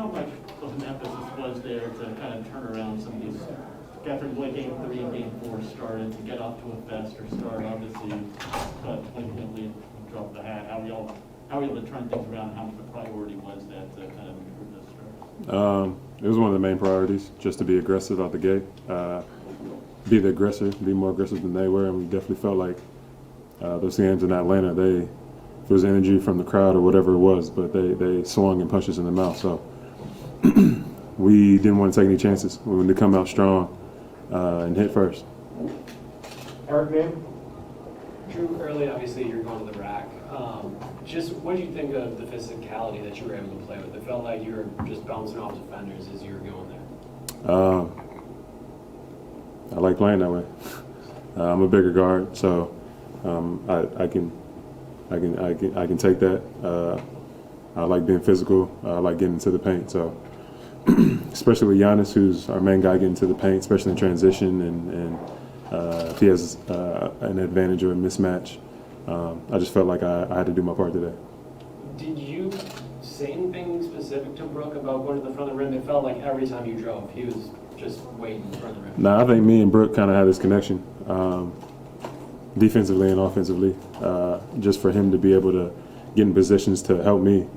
how much of an emphasis was there to kind of turn around some of these, after the way Game 3 and Game 4 started, to get off to a faster start? Obviously, 20-point lead, dropped the hat. How were you able to turn things around? How much of a priority was that to kind of improve those starts? It was one of the main priorities, just to be aggressive out the gate, be the aggressor, be more aggressive than they were, and we definitely felt like those games in Atlanta, there was energy from the crowd or whatever it was, but they swung and punched us in the mouth. So we didn't want to take any chances. We wanted to come out strong and hit first. Eric, man? Jrue, early, obviously, you're going to the rack. Just what do you think of the physicality that you were able to play with? It felt like you were just bouncing off defenders as you were going there. I like playing that way. I'm a bigger guard, so I can take that. I like being physical. I like getting into the paint. So, especially with Giannis, who's our main guy, getting into the paint, especially in transition, and if he has an advantage or a mismatch, I just felt like I had to do my part today. Did you say anything specific to Brooke about going to the front of the rim? It felt like every time you drove, he was just waiting in front of the rim. No, I think me and Brooke kind of had this connection, defensively and offensively, just for him to be able to get in positions to help me.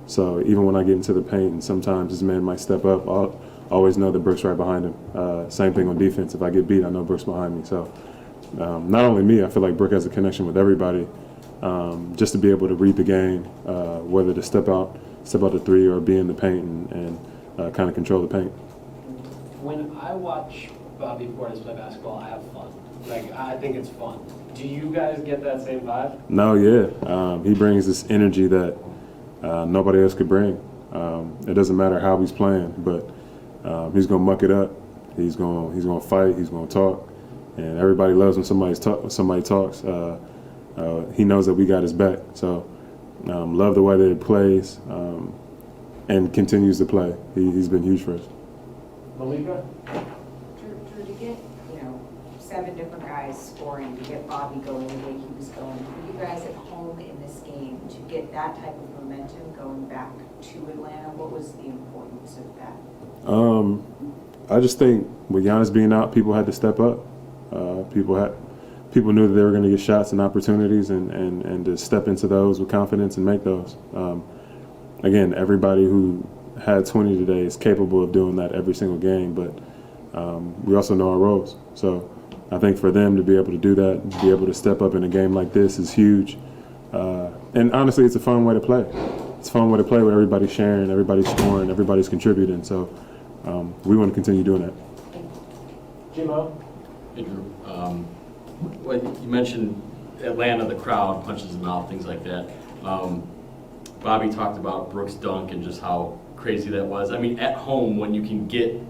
So even when I get into the paint and sometimes his man might step up, I'll always know that Brooke's right behind him. Same thing on defense. If I get beat, I know Brooke's behind me. So not only me, I feel like Brooke has a connection with everybody, just to be able to read the game, whether to step out the three or be in the paint and kind of control the paint. When I watch Bobby Portis play basketball, I have fun. Like, I think it's fun. Do you guys get that same vibe? No, yeah. He brings this energy that nobody else could bring. It doesn't matter how he's playing, but he's gonna muck it up. He's gonna fight. He's gonna talk, and everybody loves when somebody talks. He knows that we got his back. So love the way that he plays and continues to play. He's been huge for us. Malika? Jrue, to get, 7 different guys scoring, to get Bobby going the way he was going, for you guys at home in this game, to get that type of momentum going back to Atlanta, what was the importance of that? I just think with Giannis being out, people had to step up. People knew that they were going to get shots and opportunities, and to step into those with confidence and make those. Again, everybody who had 20 today is capable of doing that every single game, but we also know our roles. So I think for them to be able to do that, to be able to step up in a game like this is huge. And honestly, it's a fun way to play. It's a fun way to play where everybody's sharing, everybody's scoring, everybody's contributing. So we want to continue doing that. Jimo? Hey, Jrue. Well, you mentioned Atlanta, the crowd, punches in the mouth, things like that. Bobby talked about Brooks' dunk and just how crazy that was. I mean, at home, when you can get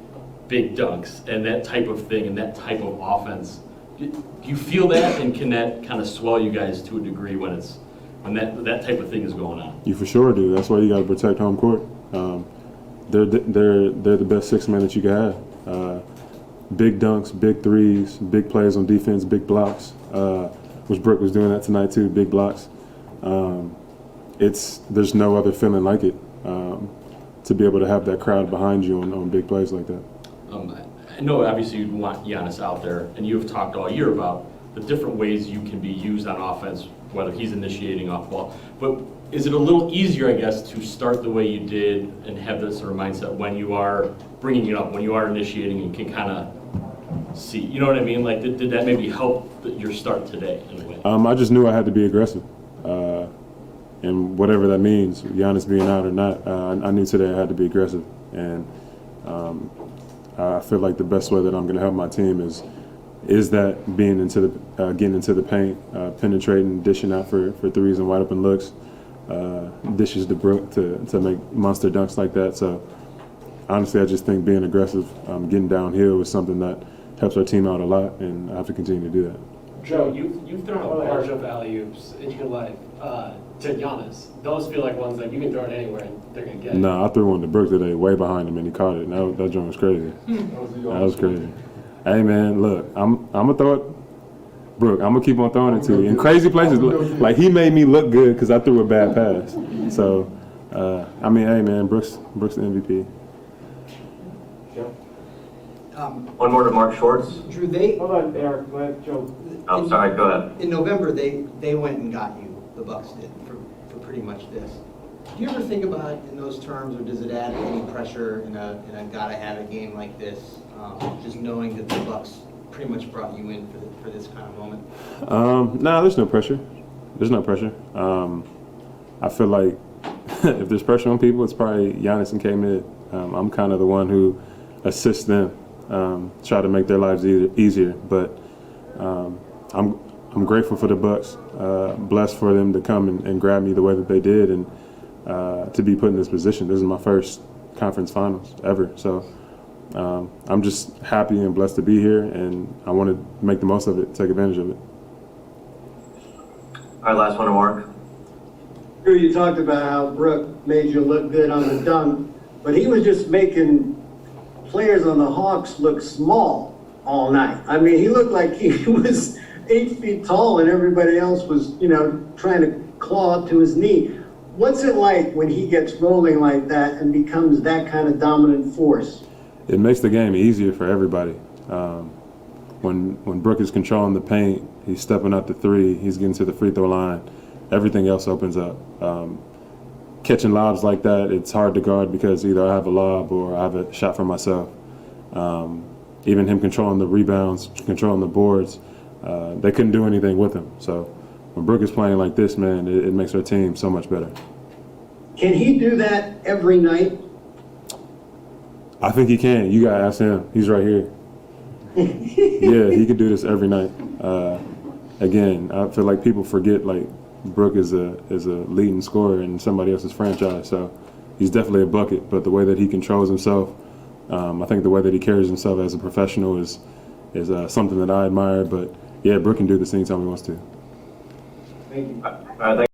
big dunks and that type of thing and that type of offense, do you feel that, and can that kind of swell you guys to a degree when that type of thing is going on? You for sure do. That's why you got to protect home court. They're the best six man that you can have. Big dunks, big threes, big plays on defense, big blocks. Which Brooke was doing that tonight too. Big blocks. There's no other feeling like it, to be able to have that crowd behind you on big plays like that. I know obviously you want Giannis out there, and you have talked all year about the different ways you can be used on offense, whether he's initiating off ball. But is it a little easier, I guess, to start the way you did and have this sort of mindset when you are bringing it up, when you are initiating and can kind of see, you know what I mean? Like, did that maybe help your start today in a way? I just knew I had to be aggressive. And whatever that means, Giannis being out or not, I knew today I had to be aggressive. And I feel like the best way that I'm going to help my team is that being getting into the paint, penetrating, dishing out for threes and wide open looks, dishes to Brooke to make monster dunks like that. So honestly, I just think being aggressive, getting downhill is something that helps our team out a lot, and I have to continue to do that. Joe, you've thrown a bunch of alley-oops in your life to Giannis. Those feel like ones that you can throw it anywhere and they're going to get it. No, I threw one to Brooke today, way behind him, and he caught it. And that joint was crazy. That was crazy. Hey, man, look, I'm going to throw it. Brooke, I'm going to keep on throwing it to you. In crazy places, like he made me look good because I threw a bad pass. So I mean, hey man, Brooks the MVP. Joe? One more to Mark Schwartz. Jrue, they, Hold on, Eric, let Joe. I'm sorry, go ahead. in November, they went and got you, the Bucks did, for pretty much this. Do you ever think about it in those terms, or does it add any pressure in a gotta have a game like this? Just knowing that the Bucks pretty much brought you in for this kind of moment? Nah, there's no pressure. There's no pressure. I feel like if there's pressure on people, it's probably Giannis and K-Mid. I'm kind of the one who assists them, try to make their lives easier. But I'm grateful for the Bucks, blessed for them to come and grab me the way that they did, and to be put in this position. This is my first conference finals ever, so I'm just happy and blessed to be here, and I want to make the most of it, take advantage of it. All right, last one to Mark. Drew, you talked about how Brooke made you look good on the dunk, but he was just making players on the Hawks look small all night. I mean, he looked like he was 8 feet tall and everybody else was, trying to claw up to his knee. What's it like when he gets rolling like that and becomes that kind of dominant force? It makes the game easier for everybody. When Brooke is controlling the paint, he's stepping up the three, he's getting to the free throw line, everything else opens up. Catching lobs like that, it's hard to guard because either I have a lob or I have a shot for myself. Even him controlling the rebounds, controlling the boards, they couldn't do anything with him. So when Brooke is playing like this, man, it makes our team so much better. Can he do that every night? I think he can. You gotta ask him. He's right here. Yeah, he could do this every night. Again, I feel like people forget like Brooke is a leading scorer in somebody else's franchise. So he's definitely a bucket. But the way that he controls himself, I think the way that he carries himself as a professional is something that I admire. But yeah, Brooke can do this anytime he wants to. Thank you. All right, thank